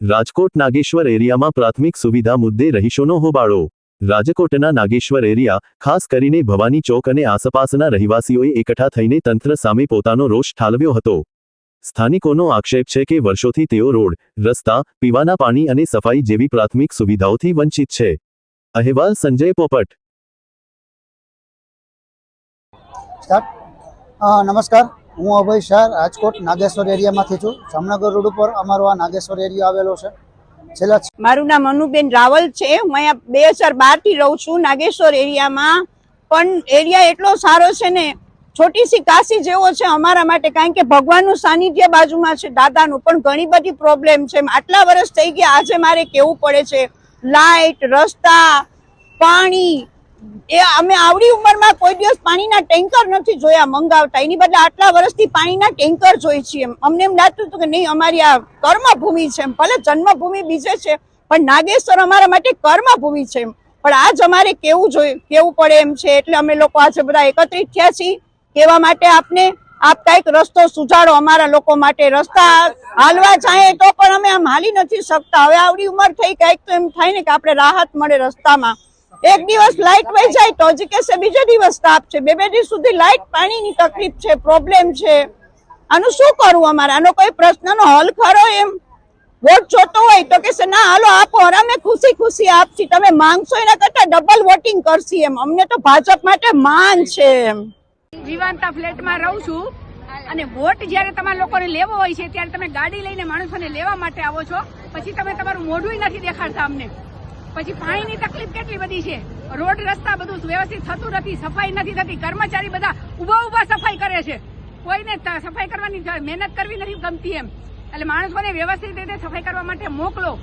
રાજકોટ નાગેશ્વર એરિયામાં પ્રાથમિક સુવિધા મુદ્દે રહીશોનો હોબાળો। રાજકોટના નાગેશ્વર એરિયા, ખાસ કરીને ભવાની ચોક અને આસપાસના રહેવાસીઓએ એકઠા થઈને તંત્ર સામે પોતાનો રોષ ઠાલવ્યો હતો। સ્થાનિકોનો આક્ષેપ છે કે વર્ષોથી તેઓ રોડ, રસ્તા, પીવાના પાણી અને સફાઈ જેવી પ્રાથમિક સુવિધાઓથી વંચિત છે। અહેવાલ સંજય પોપટ। નમસ્કાર, હું અભય શાહ રાજકોટ નાગેશ્વર એરિયામાંથી છું। જામનગર રોડ ઉપર અમારો આ નાગેશ્વર એરિયા આવેલો છે। મારું નામ અનુબેન રાવલ છે। હું અહીંયા 2012 થી રહું છું નાગેશ્વર એરિયામાં। પણ એરિયા એટલો સારો છે ને, છોટી સી કાશી જેવો છે અમારા માટે, કારણ કે ભગવાનનું સાનિધ્ય બાજુમાં છે, દાદાનું। પણ ઘણી બધી પ્રોબ્લેમ છે। આટલા વર્ષ થઈ ગયા, આજે મારે કેવું પડે છે, લાઇટ, રસ્તા, પાણી। એ અમે આવડી ઉંમરમાં કોઈ દિવસ પાણીના ટેન્કર નથી જોયા મંગાવતા, એની બદલે આટલા વર્ષથી પાણીના ટેન્કર જોઈ છીએ। અમને એમ લાગતું હતું કે નહીં, અમારી આ કર્મભૂમિ છે। ભલે જન્મભૂમિ બીજે છે, પણ નાગેશ્વર અમારા માટે કર્મભૂમિ છે। પણ આજ અમારે કેવું પડે એમ છે, એટલે અમે લોકો આજે બધા એકત્રિત થયા છીએ કહેવા માટે આપને, આપ કઈક રસ્તો સુધારો અમારા લોકો માટે। રસ્તા હાલવા જાય તો પણ અમે આમ હાલી નથી શકતા। હવે આવડી ઉંમર થઈ, કઈક તો એમ થાય ને કે આપણે રાહત મળે રસ્તામાં। એક દિવસ લાઇટ વહી જાય તો હજી કહેશે બીજો દિવસ તાપ છે, બે દિવસ સુધી લાઇટ પાણીની તકલીફ છે, પ્રોબ્લેમ છે। આનું શું કરવું અમારે? આનો કોઈ પ્રશ્નનો હલ ખરો? એમ વોટ જોતો હોય તો કહેશે ના હાલો આપો, અમે ખુશી ખુશી આપશી, તમે માંગશો એના કરતા ડબલ વોટિંગ કરશી। એમ અમને તો ભાજપ માટે માન છે। એમ જીવંતા ફ્લેટમાં રહું છું, અને વોટ જ્યારે તમારા લોકોને લેવો હોય છે ત્યારે તમે ગાડી લઈને માણસોને લેવા માટે આવો છો, પછી તમે તમારું મોઢું નથી દેખાડતા અમને। પછી પાણીની તકલીફ કેટલી બધી છે, રોડ રસ્તા બધું વ્યવસ્થિત થતું નથી, સફાઈ નથી થતી, કર્મચારી બધા ઉભા સફાઈ કરે છે, કોઈને સફાઈ કરવાની મહેનત કરવી નથી ગમતી। એમ એટલે માણસોને વ્યવસ્થિત રીતે સફાઈ કરવા માટે મોકલો।